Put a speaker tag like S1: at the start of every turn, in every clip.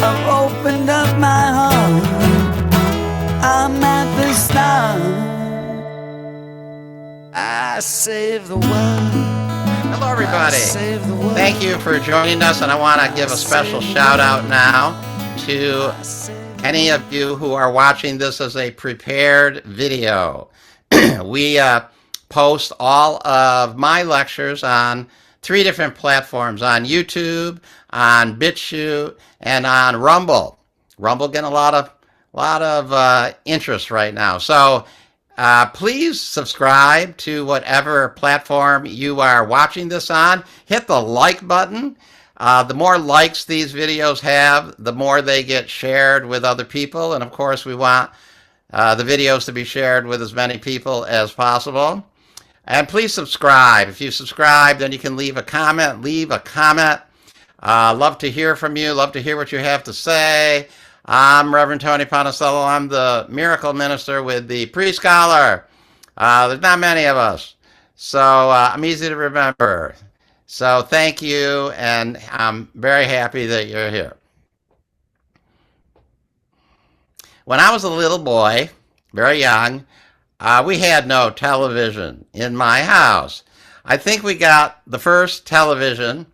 S1: I've opened up my heart. I'm at the start. I save the world.
S2: Hello, everybody. Thank you for joining us, and I want to give a special shout out now to any of you who are watching this as a prepared video. We post all of my lectures on 3 different platforms: on YouTube, on BitChute, and on Rumble. Rumble getting a lot of interest right now. So please subscribe to whatever platform you are watching this on. Hit the like button. The more likes these videos have, the more they get shared with other people. And of course, we want the videos to be shared with as many people as possible. And please subscribe. If you subscribe, then you can leave a comment. Love to hear from you. Love to hear what you have to say. I'm Reverend Tony Ponticello. I'm the miracle minister with the Pre-Scholar. There's not many of us, so I'm easy to remember. So thank you, and I'm very happy that you're here. When I was a little boy, very young, we had no television in my house. I think we got the first television,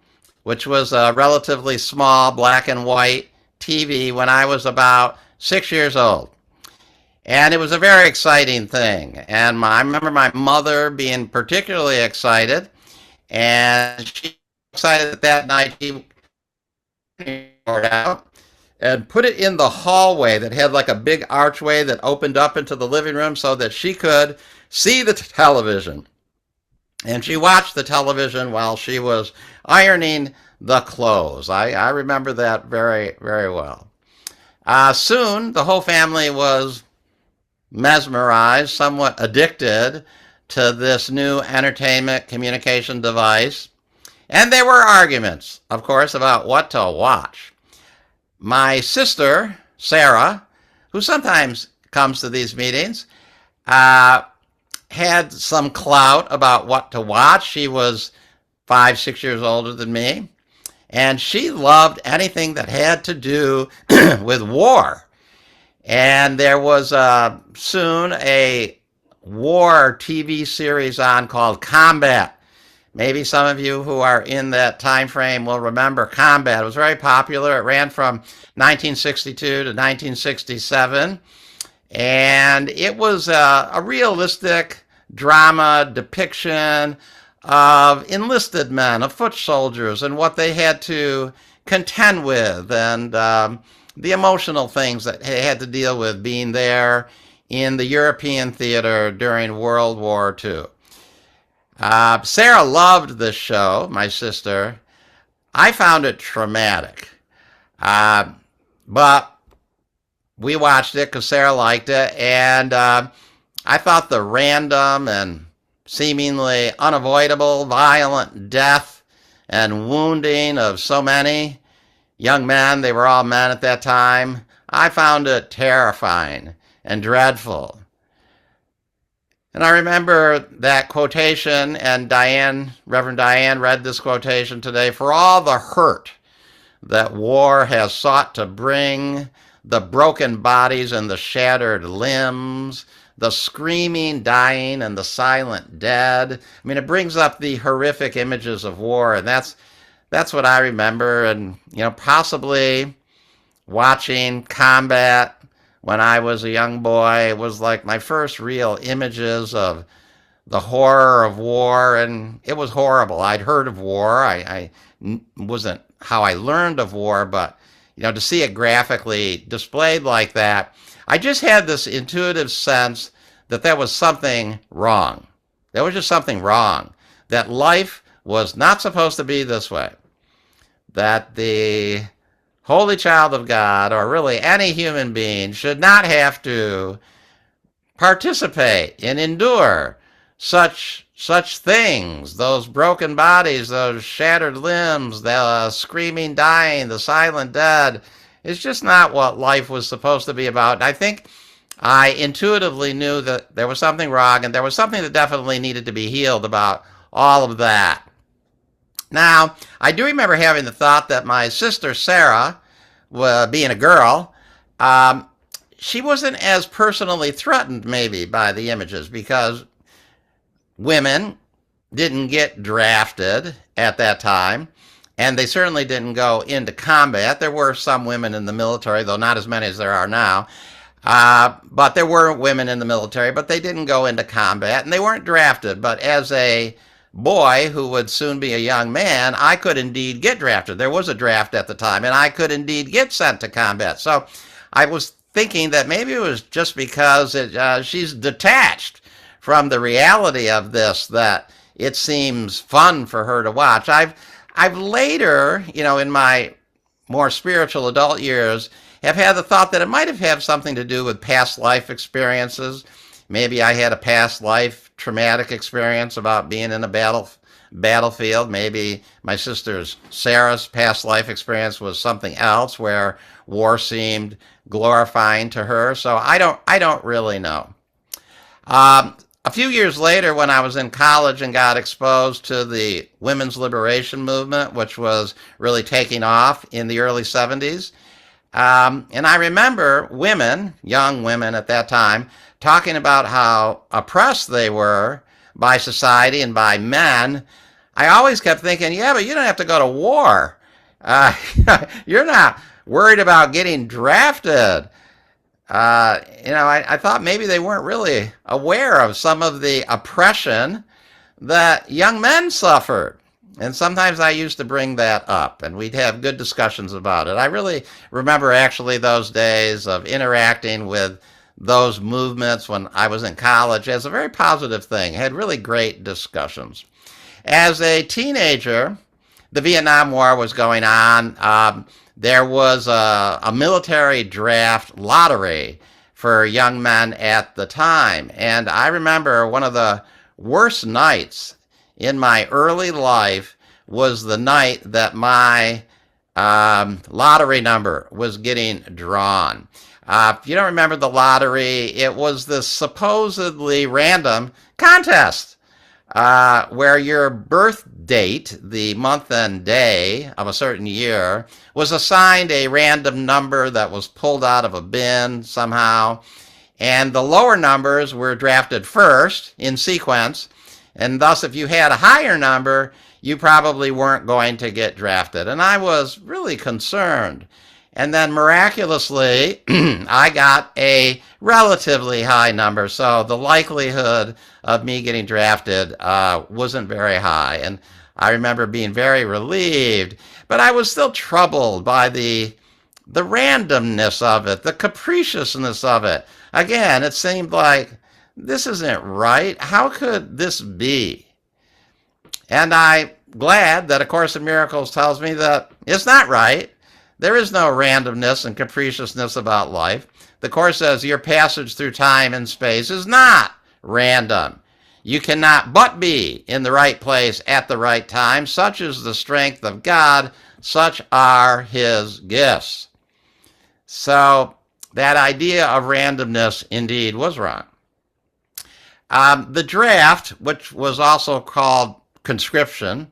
S2: which was a relatively small black and white TV, when I was about 6 years old. And it was a very exciting thing. And I remember my mother being particularly excited. And she was excited that night she poured out and put it in the hallway that had like a big archway that opened up into the living room so that she could see the television. And she watched the television while she was ironing the clothes. I remember that very, very well. Soon, the whole family was mesmerized, somewhat addicted to this new entertainment communication device. And there were arguments, of course, about what to watch. My sister, Sarah, who sometimes comes to these meetings, had some clout about what to watch. She was 5, 6 years older than me. And she loved anything that had to do with war. And there was soon a war TV series on called Combat. Maybe some of you who are in that time frame will remember Combat. It was very popular. It ran from 1962 to 1967. And it was a realistic drama depiction of enlisted men, of foot soldiers, and what they had to contend with, and the emotional things that they had to deal with being there in the European theater during World War II. Sarah loved this show, my sister. I found it traumatic. But we watched it because Sarah liked it, and I thought the random and seemingly unavoidable violent death and wounding of so many young men, they were all men at that time, I found it terrifying and dreadful. And I remember that quotation, and Reverend Diane read this quotation today: "For all the hurt that war has sought to bring, the broken bodies and the shattered limbs, the screaming dying and the silent dead." I mean, it brings up the horrific images of war, and that's what I remember. And, possibly watching Combat when I was a young boy, it was like my first real images of the horror of war, and it was horrible. I'd heard of war. I wasn't how I learned of war, but, to see it graphically displayed like that, I just had this intuitive sense that there was something wrong. There was just something wrong. That life was not supposed to be this way. That the holy child of God, or really any human being, should not have to participate and endure such things. Those broken bodies, those shattered limbs, the screaming dying, the silent dead. It's just not what life was supposed to be about. And I think I intuitively knew that there was something wrong, and there was something that definitely needed to be healed about all of that. Now, I do remember having the thought that my sister Sarah being a girl, she wasn't as personally threatened maybe by the images because women didn't get drafted at that time, and they certainly didn't go into combat. There were some women in the military, though not as many as there are now. But there were women in the military, but they didn't go into combat, and they weren't drafted. But as a boy who would soon be a young man, I could indeed get drafted. There was a draft at the time, and I could indeed get sent to combat. So I was thinking that maybe it was just because she's detached from the reality of this that it seems fun for her to watch. I've later, in my more spiritual adult years, have had the thought that it might have had something to do with past life experiences. Maybe I had a past life traumatic experience about being in a battlefield. Maybe my sister's Sarah's past life experience was something else where war seemed glorifying to her. So I don't really know. A few years later, when I was in college and got exposed to the women's liberation movement, which was really taking off in the early 70s, and I remember women, young women at that time, talking about how oppressed they were by society and by men. I always kept thinking, yeah, but you don't have to go to war. You're not worried about getting drafted. I thought maybe they weren't really aware of some of the oppression that young men suffered. And sometimes I used to bring that up, and we'd have good discussions about it. I really remember actually those days of interacting with those movements when I was in college as a very positive thing. I had really great discussions. As a teenager, the Vietnam War was going on. There was a military draft lottery for young men at the time. And I remember one of the worst nights in my early life was the night that my lottery number was getting drawn. If you don't remember the lottery, it was this supposedly random contest where your birth date, the month and day of a certain year, was assigned a random number that was pulled out of a bin somehow. And the lower numbers were drafted first in sequence. And thus, if you had a higher number, you probably weren't going to get drafted. And I was really concerned. And then miraculously, I got a relatively high number. So the likelihood of me getting drafted wasn't very high. And I remember being very relieved. But I was still troubled by the randomness of it, the capriciousness of it. Again, it seemed like, this isn't right. How could this be? And I'm glad that A Course in Miracles tells me that it's not right. There is no randomness and capriciousness about life. The Course says your passage through time and space is not random. You cannot but be in the right place at the right time. Such is the strength of God. Such are His gifts. So that idea of randomness indeed was wrong. The draft, which was also called conscription,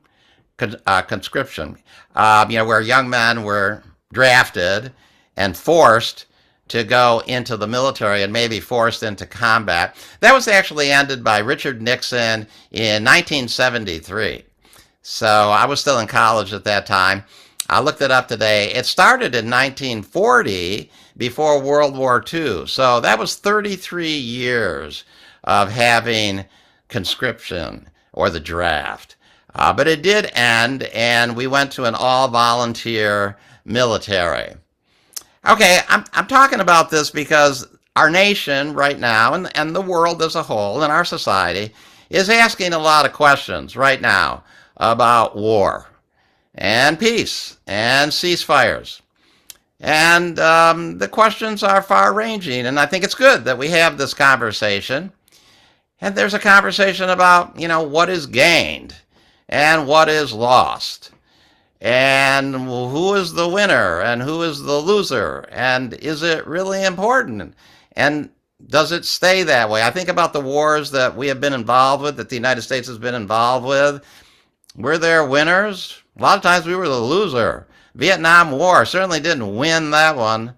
S2: where young men were drafted and forced to go into the military and maybe forced into combat. That was actually ended by Richard Nixon in 1973. So I was still in college at that time. I looked it up today. It started in 1940 before World War II. So that was 33 years of having conscription or the draft. But it did end, and we went to an all-volunteer military. Okay, I'm talking about this because our nation right now, and the world as a whole, and our society, is asking a lot of questions right now about war and peace and ceasefires. And the questions are far-ranging, and I think it's good that we have this conversation. And there's a conversation about, what is gained and what is lost. And who is the winner and who is the loser? And is it really important? And does it stay that way? I think about the wars that we have been involved with, that the United States has been involved with. Were there winners? A lot of times we were the loser. Vietnam War certainly didn't win that one.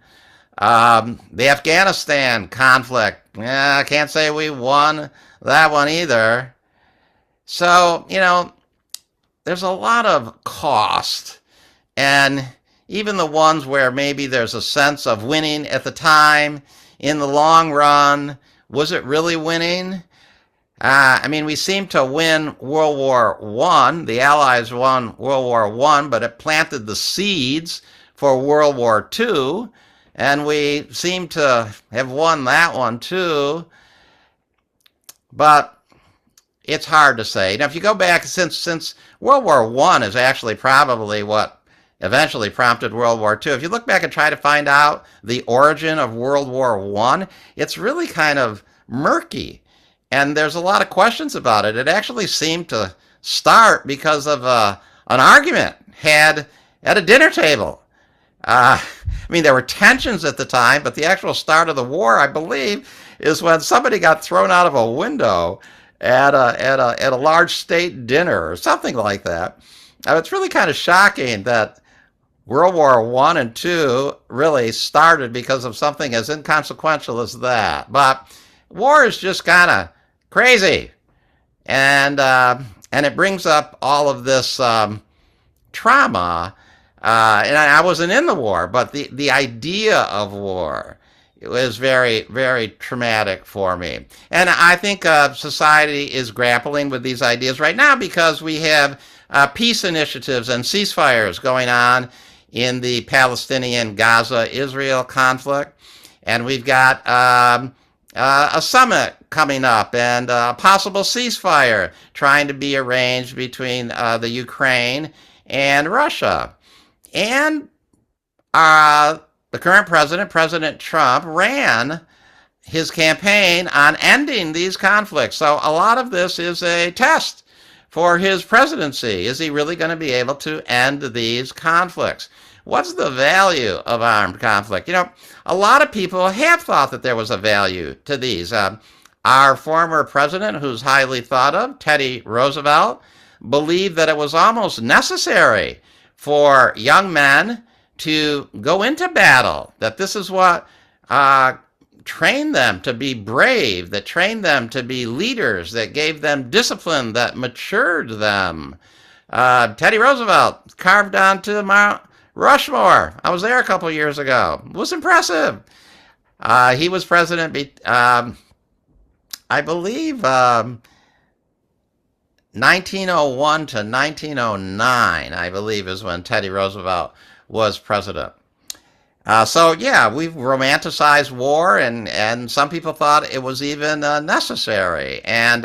S2: The Afghanistan conflict, I can't say we won that one either. So, there's a lot of cost. And even the ones where maybe there's a sense of winning at the time, in the long run, was it really winning? We seem to win World War I. The Allies won World War I, but it planted the seeds for World War II, and we seem to have won that one too. But it's hard to say. Now, if you go back, since World War I is actually probably what eventually prompted World War II, if you look back and try to find out the origin of World War I, it's really kind of murky. And there's a lot of questions about it. It actually seemed to start because of an argument had at a dinner table. There were tensions at the time, but the actual start of the war, I believe, is when somebody got thrown out of a window at a large state dinner or something like that. It's really kind of shocking that World War I and II really started because of something as inconsequential as that. But war is just kind of crazy, and it brings up all of this trauma. And I wasn't in the war, but the idea of war, it was very, very traumatic for me. And I think society is grappling with these ideas right now because we have peace initiatives and ceasefires going on in the Palestinian-Gaza-Israel conflict. And we've got a summit coming up and a possible ceasefire trying to be arranged between the Ukraine and Russia. And the current president, President Trump, ran his campaign on ending these conflicts. So a lot of this is a test for his presidency. Is he really going to be able to end these conflicts? What's the value of armed conflict? A lot of people have thought that there was a value to these. Our former president, who's highly thought of, Teddy Roosevelt, believed that it was almost necessary for young men to go into battle, that this is what trained them to be brave, that trained them to be leaders, that gave them discipline, that matured them. Teddy Roosevelt carved onto Mount Rushmore. I was there a couple years ago. It was impressive. He was president, I believe, 1901 to 1909, I believe, is when Teddy Roosevelt was president. We've romanticized war, and some people thought it was even necessary, and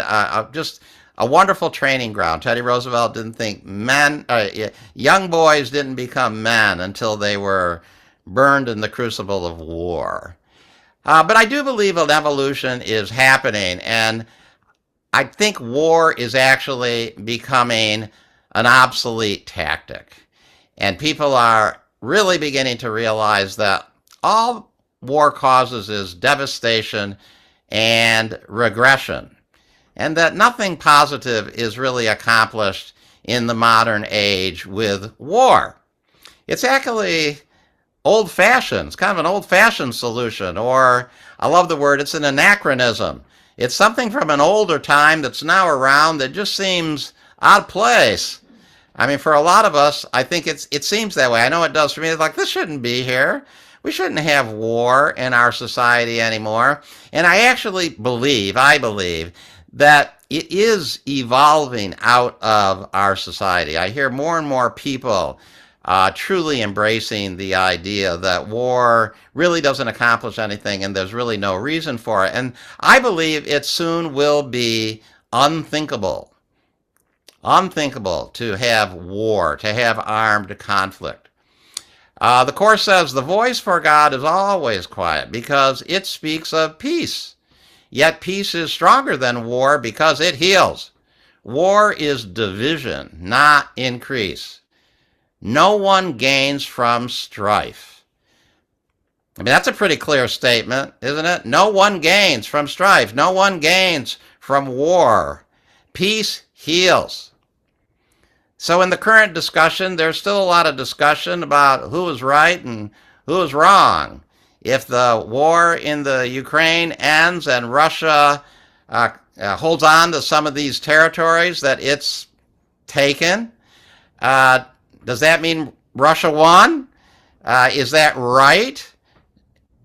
S2: just a wonderful training ground. Teddy Roosevelt didn't think young boys didn't become men until they were burned in the crucible of war. But I do believe an evolution is happening, and I think war is actually becoming an obsolete tactic. And people are really beginning to realize that all war causes is devastation and regression, and that nothing positive is really accomplished in the modern age with war. It's actually old-fashioned. It's kind of an old-fashioned solution, or I love the word, it's an anachronism. It's something from an older time that's now around that just seems out of place. For a lot of us, I think it seems that way. I know it does for me. It's like, this shouldn't be here. We shouldn't have war in our society anymore. And I believe that it is evolving out of our society. I hear more and more people truly embracing the idea that war really doesn't accomplish anything and there's really no reason for it. And I believe it soon will be unthinkable to have war, to have armed conflict. The Course says the voice for God is always quiet because it speaks of peace. Yet peace is stronger than war because it heals. War is division, not increase. No one gains from strife. That's a pretty clear statement, isn't it? No one gains from strife. No one gains from war. Peace heals. So in the current discussion, there's still a lot of discussion about who is right and who is wrong. If the war in the Ukraine ends and Russia holds on to some of these territories that it's taken, does that mean Russia won? Is that right?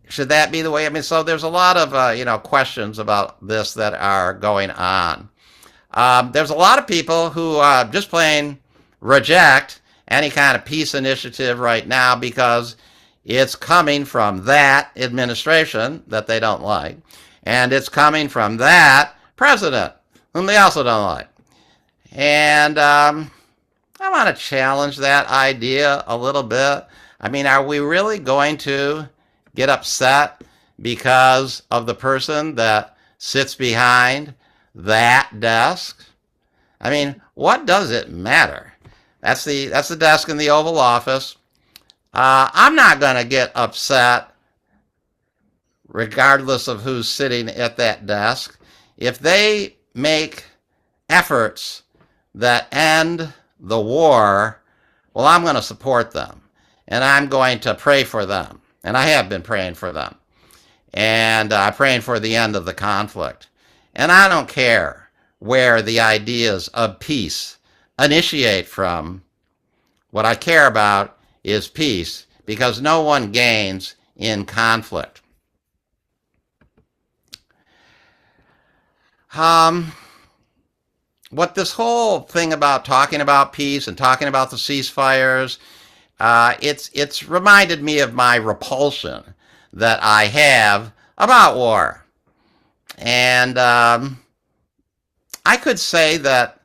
S2: Should that be the way? I mean, so there's a lot of questions about this that are going on. There's a lot of people who just plain reject any kind of peace initiative right now because it's coming from that administration that they don't like, and it's coming from that president whom they also don't like. And I want to challenge that idea a little bit. I mean, are we really going to get upset because of the person that sits behind that desk? I mean, what does it matter? That's the desk in the Oval Office. I'm not going to get upset regardless of who's sitting at that desk. If they make efforts that end the war, well, I'm going to support them. And I'm going to pray for them. And I have been praying for them. And praying for the end of the conflict. And I don't care where the ideas of peace initiate from. What I care about is peace, because no one gains in conflict. What this whole thing about talking about peace and talking about the ceasefires, it's reminded me of my repulsion that I have about war. And I could say that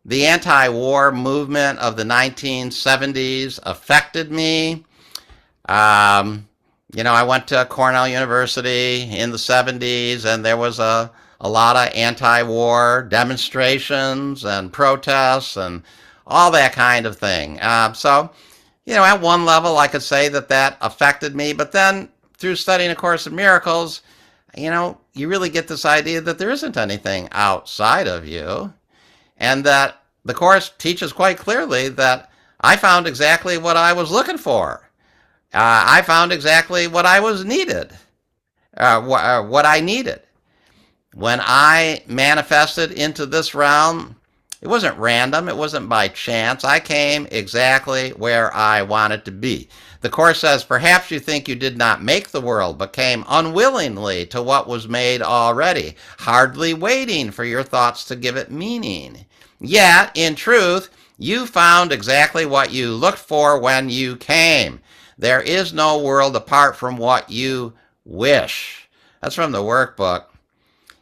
S2: the anti-war movement of the 1970s affected me. I went to Cornell University in the 70s, and there was a lot of anti-war demonstrations and protests and all that kind of thing. So, at one level, I could say that affected me. But then, through studying A Course in Miracles, you really get this idea that there isn't anything outside of you, and that the Course teaches quite clearly that I found exactly what I was looking for. I found exactly what I was needed, what I needed. When I manifested into this realm, it wasn't random, it wasn't by chance. I came exactly where I wanted to be. The Course says, perhaps you think you did not make the world, but came unwillingly to what was made already, hardly waiting for your thoughts to give it meaning. Yet, in truth, you found exactly what you looked for when you came. There is no world apart from what you wish. That's from the workbook.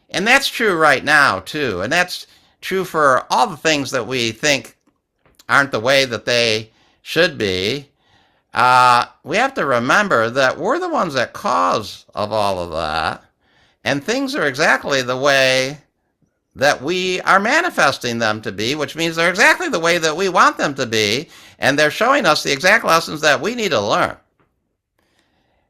S2: And that's true right now, too. And that's true for all the things that we think aren't the way that they should be. We have to remember that we're the ones that cause of all of that. And things are exactly the way that we are manifesting them to be, which means they're exactly the way that we want them to be. And they're showing us the exact lessons that we need to learn.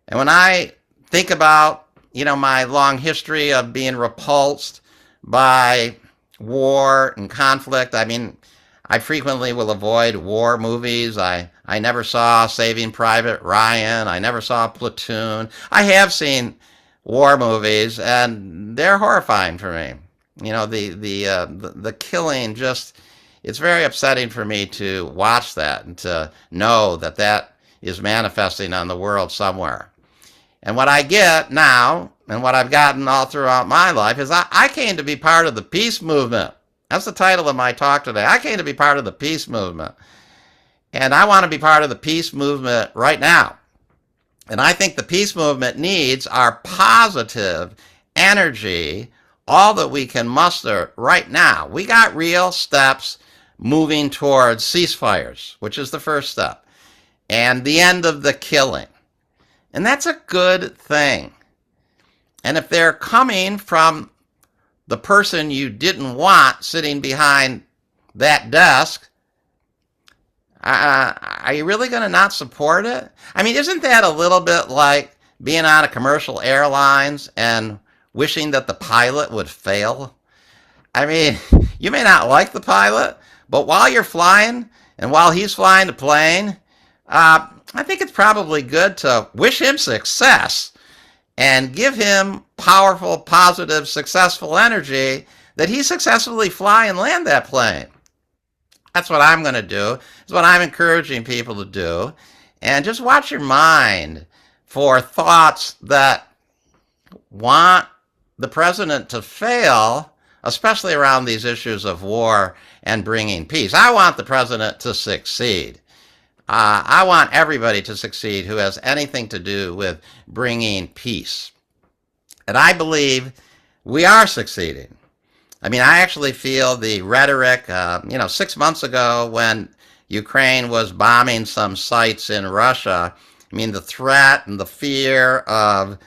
S2: And when I think about, my long history of being repulsed by war and conflict, I mean, I frequently will avoid war movies. I never saw Saving Private Ryan. I never saw Platoon. I have seen war movies, and they're horrifying for me. The killing it's very upsetting for me to watch that and to know that is manifesting on the world somewhere. And what I get now, and what I've gotten all throughout my life, is I came to be part of the peace movement. That's the title of my talk today. I came to be part of the peace movement. And I want to be part of the peace movement right now. And I think the peace movement needs our positive energy, all that we can muster right now. We got real steps moving towards ceasefires, which is the first step, and the end of the killing. And that's a good thing. And if they're coming from the person you didn't want sitting behind that desk, are you really going to not support it? I mean, isn't that a little bit like being on a commercial airlines and wishing that the pilot would fail? I mean, you may not like the pilot, but while you're flying, And while he's flying the plane, I think it's probably good to wish him success and give him powerful, positive, successful energy that he successfully fly and land that plane. That's what I'm going to do. It's what I'm encouraging people to do. And just watch your mind for thoughts that want the president to fail, especially around these issues of war and bringing peace. I want the president to succeed. I want everybody to succeed who has anything to do with bringing peace. And I believe we are succeeding. I mean, I actually feel the rhetoric, 6 months ago when Ukraine was bombing some sites in Russia, I mean, the threat and the fear of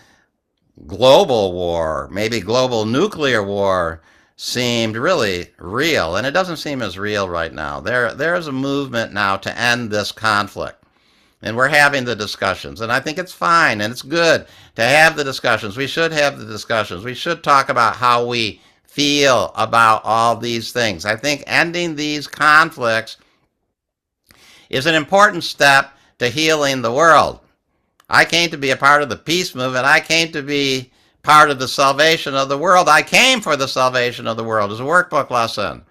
S2: global war, maybe global nuclear war, seemed really real, and it doesn't seem as real right now. There is a movement now to end this conflict, and we're having the discussions, and I think it's fine, and it's good to have the discussions. We should have the discussions. We should talk about how we feel about all these things. I think ending these conflicts is an important step to healing the world. I came to be a part of the peace movement. I came to be part of the salvation of the world. I came for the salvation of the world as a workbook lesson.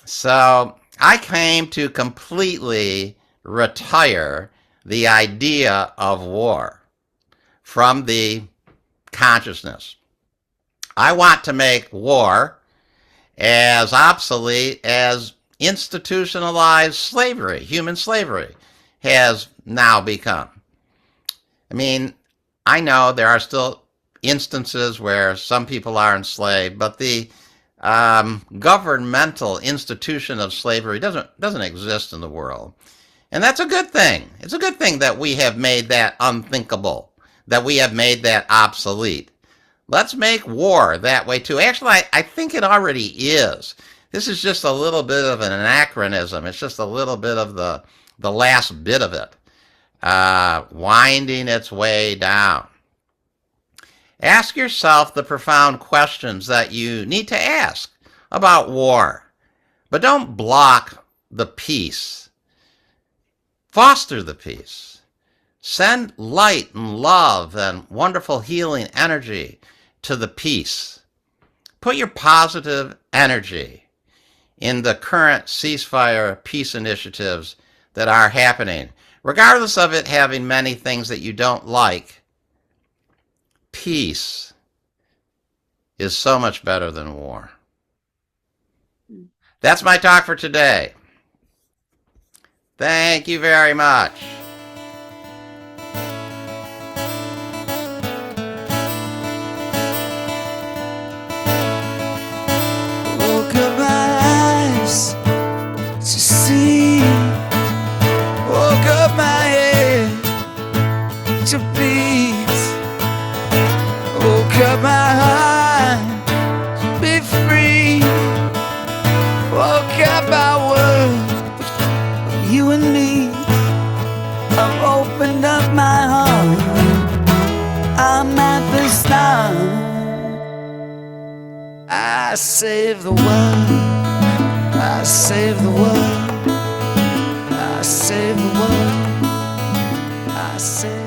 S2: So I came to completely retire the idea of war from the consciousness. I want to make war as obsolete as institutionalized slavery, human slavery, has now become. I mean, I know there are still instances where some people are enslaved, but the governmental institution of slavery doesn't exist in the world. And that's a good thing. It's a good thing that we have made that unthinkable, that we have made that obsolete. Let's make war that way too. Actually, I think it already is. This is just a little bit of an anachronism. It's just a little bit of the last bit of it, winding its way down. Ask yourself the profound questions that you need to ask about war, but don't block the peace. Foster the peace. Send light and love and wonderful healing energy to the peace. Put your positive energy in the current ceasefire peace initiatives that are happening, regardless of it having many things that you don't like. Peace is so much better than war. That's my talk for today. Thank you very much.
S1: Open my eyes to see. Woke up my head to beat. Woke up my heart to be free. Woke up our world with you and me. I've opened up my heart. I'm at the start. I save the world. I save the world. I save the world. I save